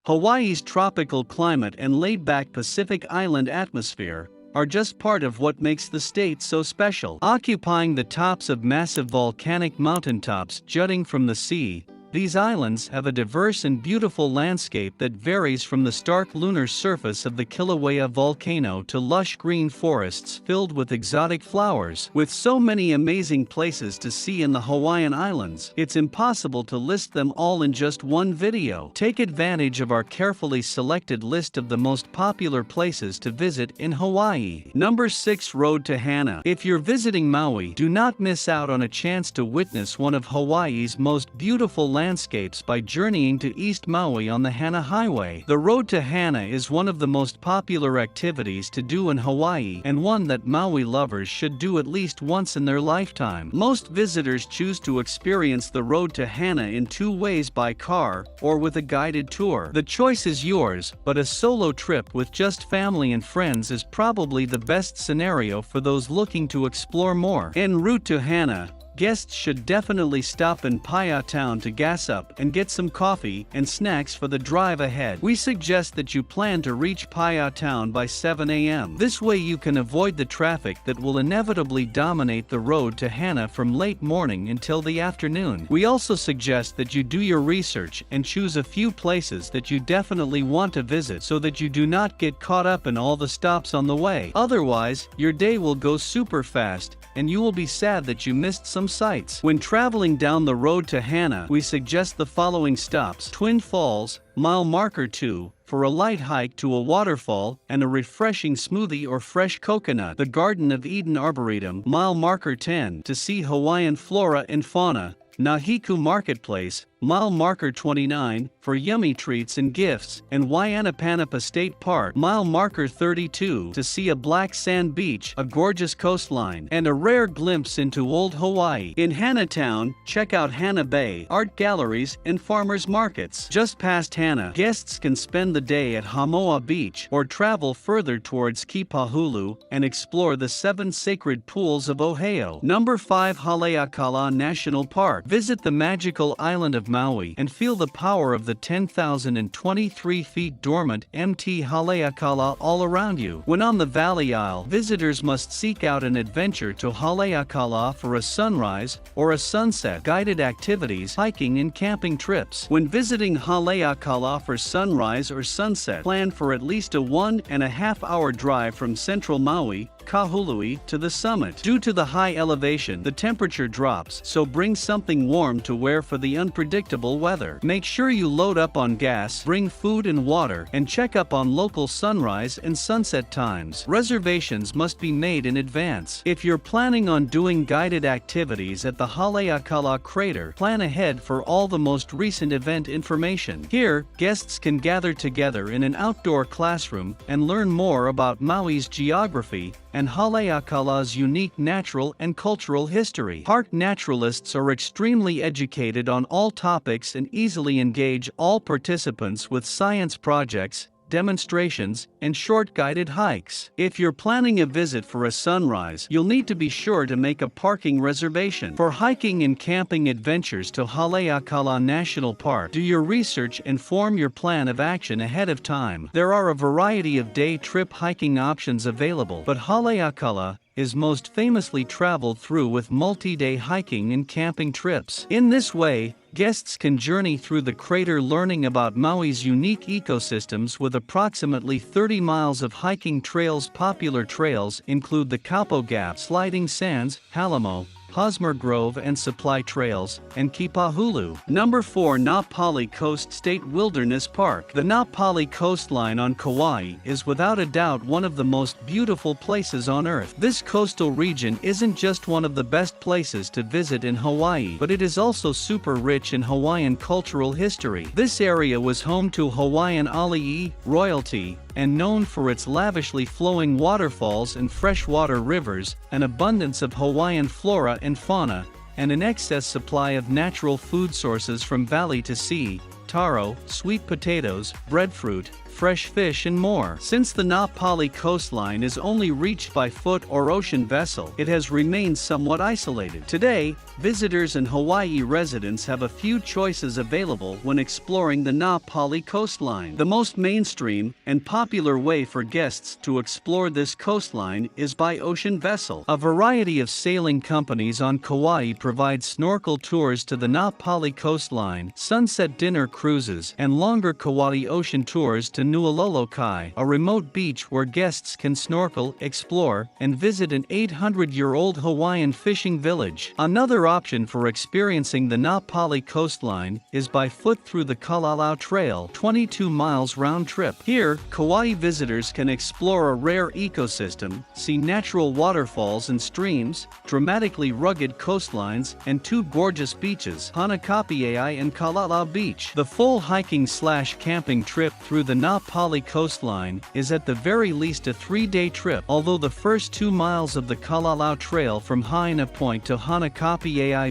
Hawaii's tropical climate and laid-back Pacific Island atmosphere are just part of what makes the state so special. Occupying the tops of massive volcanic mountaintops jutting from the sea, these islands have a diverse and beautiful landscape that varies from the stark lunar surface of the Kilauea volcano to lush green forests filled with exotic flowers. With so many amazing places to see in the Hawaiian Islands, it's impossible to list them all in just one video. Take advantage of our carefully selected list of the most popular places to visit in Hawaii. Number 6. Road to HANA. If you're visiting Maui, do not miss out on a chance to witness one of Hawaii's most beautiful landscapes by journeying to East Maui on the HANA Highway. The road to HANA is one of the most popular activities to do in Hawaii and one that Maui lovers should do at least once in their lifetime. Most visitors choose to experience the road to HANA in two ways: by car or with a guided tour. The choice is yours, but a solo trip with just family and friends is probably the best scenario for those looking to explore more. En route to HANA, guests should definitely stop in Paia Town to gas up and get some coffee and snacks for the drive ahead. We suggest that you plan to reach Paia Town by 7 a.m. This way you can avoid the traffic that will inevitably dominate the road to HANA from late morning until the afternoon. We also suggest that you do your research and choose a few places that you definitely want to visit so that you do not get caught up in all the stops on the way. Otherwise, your day will go super fast and you will be sad that you missed some sights. When traveling down the road to HANA, we suggest the following stops: Twin Falls, mile marker 2, for a light hike to a waterfall and a refreshing smoothie or fresh coconut. The Garden of Eden Arboretum, mile marker 10, to see Hawaiian flora and fauna. Nahiku Marketplace, mile marker 29, for yummy treats and gifts, and Waihanapanapa State Park, mile marker 32, to see a black sand beach, a gorgeous coastline, and a rare glimpse into old Hawaii. In HANA Town, check out HANA Bay, art galleries, and farmers markets. Just past HANA, guests can spend the day at Hamoa Beach or travel further towards Kipahulu and explore the 7 sacred pools of OAHU. Number 5. HALEAKALA National Park. Visit the magical island of Maui and feel the power of the 10,023 feet dormant Mt. HALEAKALA all around you. When on the Valley Isle, visitors must seek out an adventure to HALEAKALA for a sunrise or a sunset, guided activities, hiking and camping trips. When visiting HALEAKALA for sunrise or sunset, plan for at least a 1.5 hour drive from central Maui, Kahului, to the summit. Due to the high elevation, the temperature drops, so bring something warm to wear for the unpredictable weather. Make sure you load up on gas, bring food and water, and check up on local sunrise and sunset times. Reservations must be made in advance. If you're planning on doing guided activities at the HALEAKALA crater, plan ahead for all the most recent event information. Here, guests can gather together in an outdoor classroom and learn more about Maui's geography and HALEAKALA's unique natural and cultural history. Park naturalists are extremely educated on all topics and easily engage all participants with science projects, demonstrations, and short guided hikes. If you're planning a visit for a sunrise, you'll need to be sure to make a parking reservation. For hiking and camping adventures to HALEAKALA National Park, do your research and form your plan of action ahead of time. There are a variety of day trip hiking options available, but HALEAKALA is most famously traveled through with multi-day hiking and camping trips. In this way, guests can journey through the crater learning about Maui's unique ecosystems with approximately 30 miles of hiking trails. Popular trails include the Kaupo Gap, Sliding Sands, Halamo, Hosmer Grove and Supply Trails, and Kipahulu. Number 4. Na Pali Coast State Wilderness Park. The Na Pali coastline on Kauai is without a doubt one of the most beautiful places on Earth. This coastal region isn't just one of the best places to visit in Hawaii, but it is also super rich in Hawaiian cultural history. This area was home to Hawaiian ali'i, royalty, and known for its lavishly flowing waterfalls and freshwater rivers, an abundance of Hawaiian flora and fauna, and an excess supply of natural food sources from valley to sea: taro, sweet potatoes, breadfruit, fresh fish and more. Since the Na Pali coastline is only reached by foot or ocean vessel, it has remained somewhat isolated. Today, visitors and Hawaii residents have a few choices available when exploring the Na Pali coastline. The most mainstream and popular way for guests to explore this coastline is by ocean vessel. A variety of sailing companies on Kauai provide snorkel tours to the Na Pali coastline, sunset dinner cruises, and longer Kauai ocean tours to Nuololokai, a remote beach where guests can snorkel, explore, and visit an 800-year-old Hawaiian fishing village. Another option for experiencing the Na Pali coastline is by foot through the Kalalau Trail, 22 miles round trip. Here, Kauai visitors can explore a rare ecosystem, see natural waterfalls and streams, dramatically rugged coastlines, and two gorgeous beaches, HANA and Kalalau Beach. The full hiking/camping trip through the Na Pali coastline is at the very least a 3-day trip, although the first 2 miles of the Kalalau Trail from Haina Point to HANA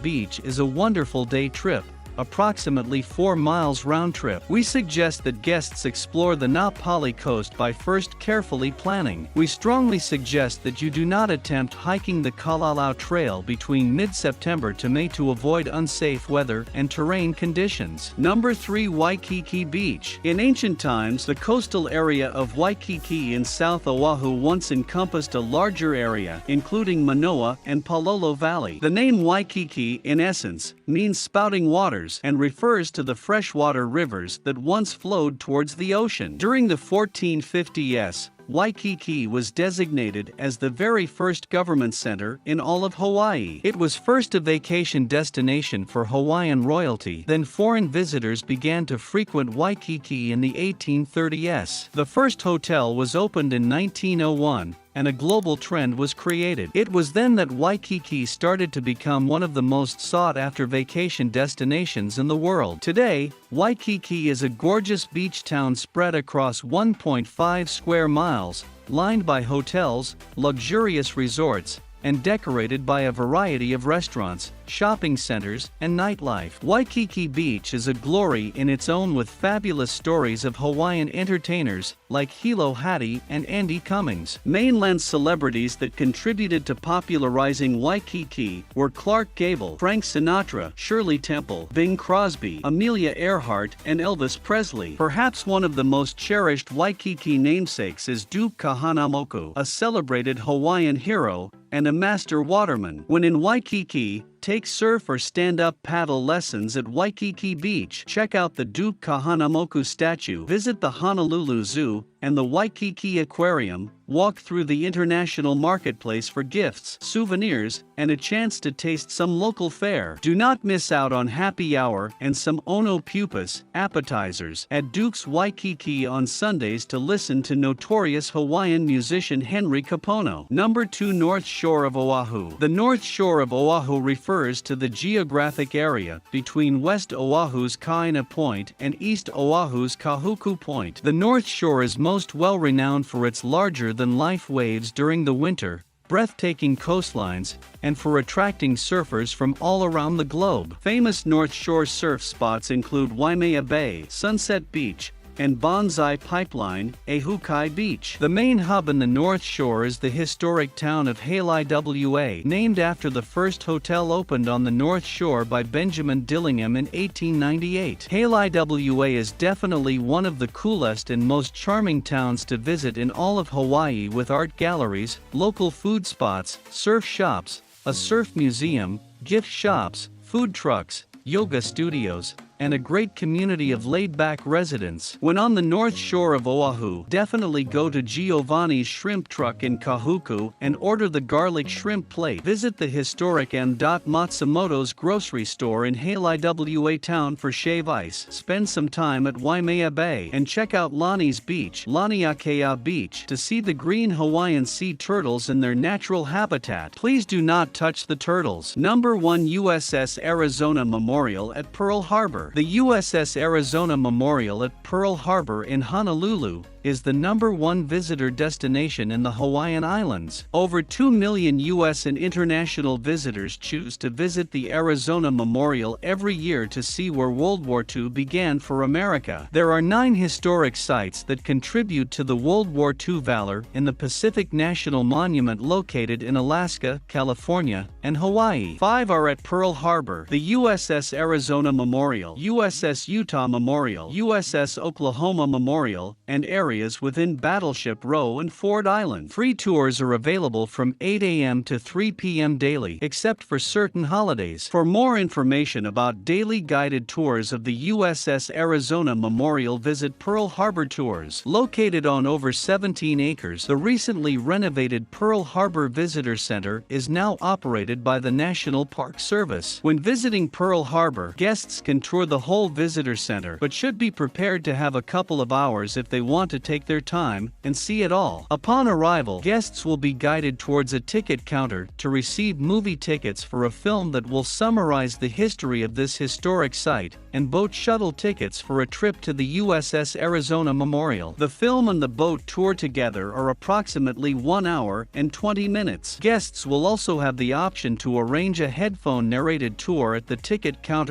Beach is a wonderful day trip, approximately 4 miles round trip. We suggest that guests explore the Na Pali coast by first carefully planning. We strongly suggest that you do not attempt hiking the Kalalau Trail between mid-September to May to avoid unsafe weather and terrain conditions. Number 3. Waikiki Beach. In ancient times, the coastal area of Waikiki in South Oahu once encompassed a larger area, including Manoa and Palolo Valley. The name Waikiki, in essence, means spouting waters and refers to the freshwater rivers that once flowed towards the ocean. During the 1450s, Waikiki was designated as the very first government center in all of Hawaii. It was first a vacation destination for Hawaiian royalty, then foreign visitors began to frequent Waikiki in the 1830s. The first hotel was opened in 1901, and a global trend was created. It was then that Waikiki started to become one of the most sought-after vacation destinations in the world. Today, Waikiki is a gorgeous beach town spread across 1.5 square miles, lined by hotels, luxurious resorts, and decorated by a variety of restaurants, shopping centers, and nightlife. Waikiki Beach is a glory in its own, with fabulous stories of Hawaiian entertainers like Hilo Hattie and Andy Cummings. Mainland celebrities that contributed to popularizing Waikiki were Clark Gable, Frank Sinatra, Shirley Temple, Bing Crosby, Amelia Earhart, and Elvis Presley. Perhaps one of the most cherished Waikiki namesakes is Duke Kahanamoku, a celebrated Hawaiian hero and a master waterman. When in Waikiki, take surf or stand-up paddle lessons at Waikiki Beach. Check out the Duke Kahanamoku statue. Visit the Honolulu Zoo and the Waikiki Aquarium. Walk through the International Marketplace for gifts, souvenirs, and a chance to taste some local fare. Do not miss out on happy hour and some ono pupas, appetizers, at Duke's Waikiki on Sundays to listen to notorious Hawaiian musician Henry Kapono. Number 2. North Shore of Oahu. The North Shore of Oahu refers to the geographic area between West Oahu's Kaina Point and East Oahu's Kahuku Point. The North Shore is most well-renowned for its larger-than-life waves during the winter, breathtaking coastlines, and for attracting surfers from all around the globe. Famous North Shore surf spots include Waimea Bay, Sunset Beach, and Bonsai Pipeline, Ahukai Beach. The main hub in the North Shore is the historic town of HALEAKALA, named after the first hotel opened on the North Shore by Benjamin Dillingham in 1898. HALEAKALA is definitely one of the coolest and most charming towns to visit in all of Hawaii, with art galleries, local food spots, surf shops, a surf museum, gift shops, food trucks, yoga studios, and a great community of laid-back residents. When on the North Shore of Oahu, definitely go to Giovanni's Shrimp Truck in Kahuku and order the garlic shrimp plate. Visit the historic M. Matsumoto's grocery store in HALEAKALA town for shave ice. Spend some time at Waimea Bay and check out Lani's Beach, Laniakea Beach, to see the green Hawaiian sea turtles in their natural habitat. Please do not touch the turtles. Number 1. USS Arizona Memorial at Pearl Harbor. The USS Arizona Memorial at Pearl Harbor in Honolulu is the #1 visitor destination in the Hawaiian Islands. Over 2 million U.S. and international visitors choose to visit the Arizona Memorial every year to see where World War II began for America. There are 9 historic sites that contribute to the World War II valor in the Pacific National Monument located in Alaska, California, and Hawaii. 5 are at Pearl Harbor, the USS Arizona Memorial, USS Utah Memorial, USS Oklahoma Memorial, and areas within Battleship Row and Ford Island. Free tours are available from 8 a.m. to 3 p.m. daily, except for certain holidays. For more information about daily guided tours of the USS Arizona Memorial, visit Pearl Harbor Tours. Located on over 17 acres, the recently renovated Pearl Harbor Visitor Center is now operated by the National Park Service. When visiting Pearl Harbor, guests can tour the whole visitor center, but should be prepared to have a couple of hours if they want to take their time and see it all. Upon arrival, guests will be guided towards a ticket counter to receive movie tickets for a film that will summarize the history of this historic site, and boat shuttle tickets for a trip to the USS Arizona Memorial. The film and the boat tour together are approximately 1 hour and 20 minutes. Guests will also have the option to arrange a headphone-narrated tour at the ticket counter.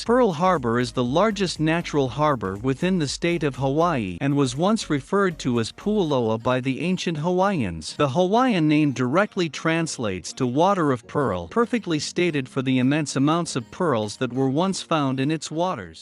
Pearl Harbor is the largest natural harbor within the state of Hawaii and was once referred to as Pu'uloa by the ancient Hawaiians. The Hawaiian name directly translates to water of pearl, perfectly stated for the immense amounts of pearls that were once found in its waters.